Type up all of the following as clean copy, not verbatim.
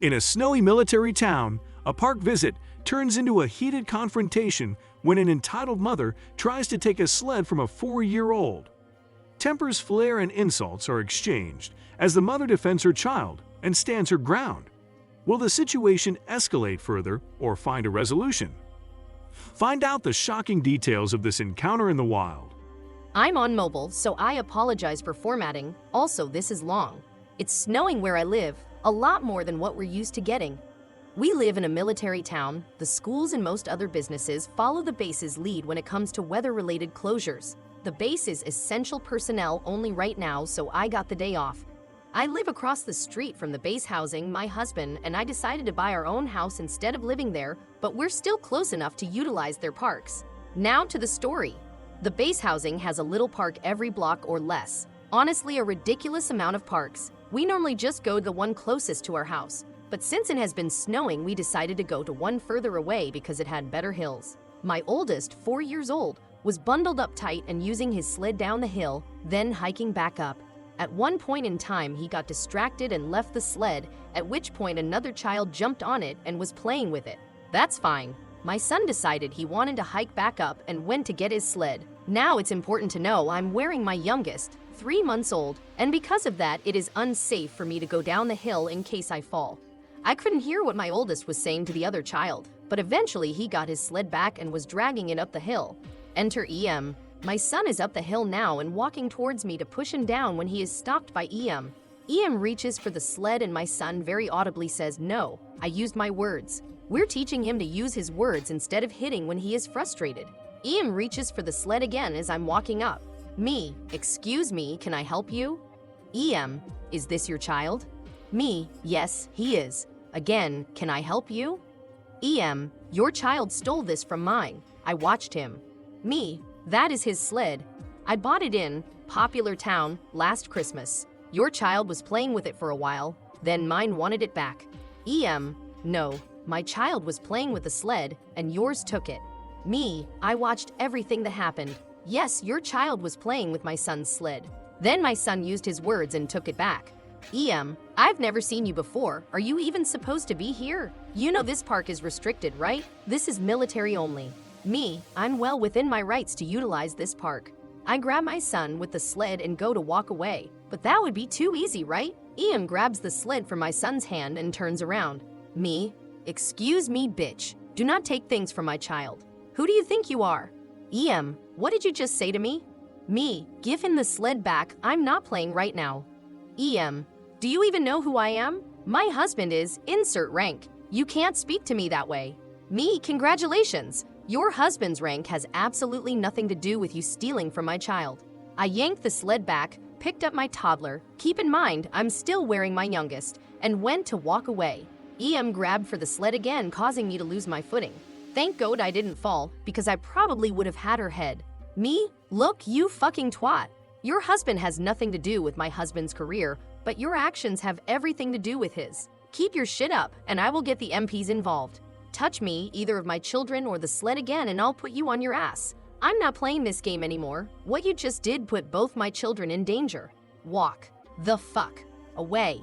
In a snowy military town, a park visit turns into a heated confrontation when an entitled mother tries to take a sled from a 4-year-old. Tempers flare and insults are exchanged as the mother defends her child and stands her ground. Will the situation escalate further or find a resolution? Find out the shocking details of this encounter in the wild. I'm on mobile, so I apologize for formatting. Also, this is long. It's snowing where I live, a lot more than what we're used to getting. We live in a military town. The schools and most other businesses follow the base's lead when it comes to weather-related closures. The base is essential personnel only right now, so I got the day off. I live across the street from the base housing. My husband and I decided to buy our own house instead of living there, but we're still close enough to utilize their parks. Now to the story. The base housing has a little park every block or less. Honestly, a ridiculous amount of parks. We normally just go to the one closest to our house, but since it has been snowing, we decided to go to one further away because it had better hills. My oldest, 4 years old, was bundled up tight and using his sled down the hill, then hiking back up. At one point in time, he got distracted and left the sled, at which point another child jumped on it and was playing with it. That's fine. My son decided he wanted to hike back up and went to get his sled. Now it's important to know I'm wearing my youngest, 3 months old, and because of that, it is unsafe for me to go down the hill in case I fall. I couldn't hear what my oldest was saying to the other child, but eventually he got his sled back and was dragging it up the hill. Enter EM. My son is up the hill now and walking towards me to push him down when he is stopped by EM. EM reaches for the sled and my son very audibly says, "No, I used my words." We're teaching him to use his words instead of hitting when he is frustrated. EM reaches for the sled again as I'm walking up. Me, "Excuse me, can I help you?" EM, "Is this your child?" Me, "Yes, he is." Again, "Can I help you?" EM, "Your child stole this from mine. I watched him." Me, "That is his sled. I bought it in popular town last Christmas. Your child was playing with it for a while, then mine wanted it back." EM, "No, my child was playing with the sled and yours took it." Me, "I watched everything that happened. Yes, your child was playing with my son's sled. Then my son used his words and took it back." EM, "I've never seen you before. Are you even supposed to be here? You know this park is restricted, right? This is military only." Me, "I'm well within my rights to utilize this park." I grab my son with the sled and go to walk away, but that would be too easy, right? EM grabs the sled from my son's hand and turns around. Me, "Excuse me, bitch. Do not take things from my child. Who do you think you are?" EM, "What did you just say to me?" Me, "Give him the sled back. I'm not playing right now." EM, "Do you even know who I am? My husband is insert rank. You can't speak to me that way." Me, "Congratulations. Your husband's rank has absolutely nothing to do with you stealing from my child." I yanked the sled back, picked up my toddler, keep in mind I'm still wearing my youngest, and went to walk away. EM grabbed for the sled again, causing me to lose my footing. Thank God I didn't fall, because I probably would have had her head. Me, "Look, you fucking twat. Your husband has nothing to do with my husband's career, but your actions have everything to do with his. Keep your shit up, and I will get the MPs involved. Touch me, either of my children or the sled again, and I'll put you on your ass. I'm not playing this game anymore. What you just did put both my children in danger. Walk the fuck away."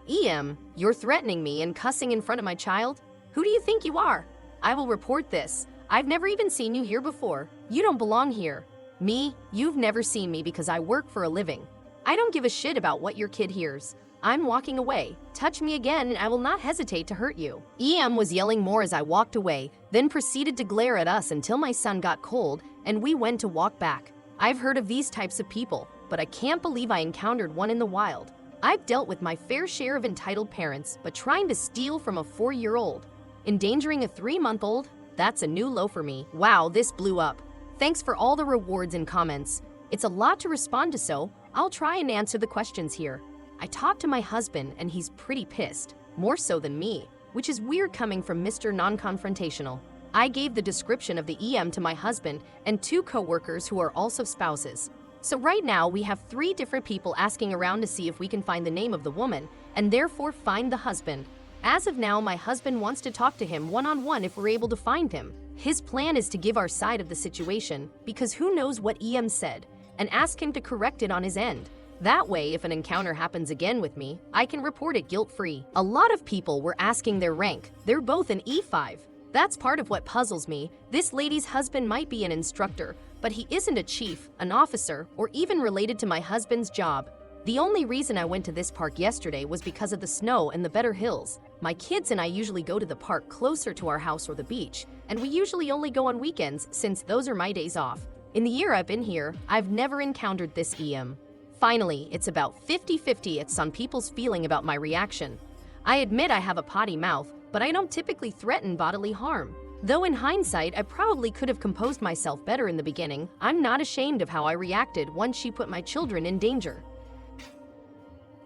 EM, "You're threatening me and cussing in front of my child? Who do you think you are? I will report this. I've never even seen you here before. You don't belong here." Me, "You've never seen me because I work for a living. I don't give a shit about what your kid hears. I'm walking away. Touch me again and I will not hesitate to hurt you." EM was yelling more as I walked away, then proceeded to glare at us until my son got cold and we went to walk back. I've heard of these types of people, but I can't believe I encountered one in the wild. I've dealt with my fair share of entitled parents, but trying to steal from a 4-year-old, endangering a 3-month-old, that's a new low for me. Wow, this blew up. Thanks for all the rewards and comments. It's a lot to respond to, so I'll try and answer the questions here. I talked to my husband and he's pretty pissed, more so than me, which is weird coming from Mr. Non-Confrontational. I gave the description of the EM to my husband and 2 co-workers who are also spouses. So right now we have 3 different people asking around to see if we can find the name of the woman and therefore find the husband. As of now, my husband wants to talk to him one-on-one if we're able to find him. His plan is to give our side of the situation, because who knows what EM said, and ask him to correct it on his end. That way, if an encounter happens again with me, I can report it guilt-free. A lot of people were asking their rank. They're both an E5. That's part of what puzzles me. This lady's husband might be an instructor, but he isn't a chief, an officer, or even related to my husband's job. The only reason I went to this park yesterday was because of the snow and the better hills. My kids and I usually go to the park closer to our house or the beach, and we usually only go on weekends since those are my days off. In the year I've been here, I've never encountered this EM. Finally, it's about 50-50 it's on people's feeling about my reaction. I admit I have a potty mouth, but I don't typically threaten bodily harm. Though in hindsight, I probably could have composed myself better in the beginning, I'm not ashamed of how I reacted once she put my children in danger.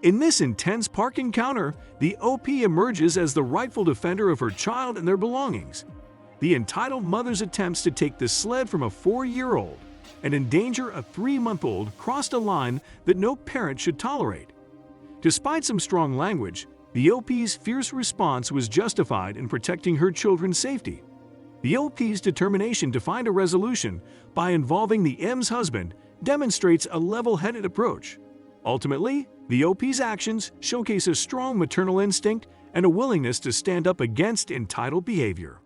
In this intense park encounter, the OP emerges as the rightful defender of her child and their belongings. The entitled mother's attempts to take the sled from a 4-year-old and endanger a 3-month-old crossed a line that no parent should tolerate. Despite some strong language, the OP's fierce response was justified in protecting her children's safety. The OP's determination to find a resolution by involving the M's husband demonstrates a level-headed approach. Ultimately, the OP's actions showcase a strong maternal instinct and a willingness to stand up against entitled behavior.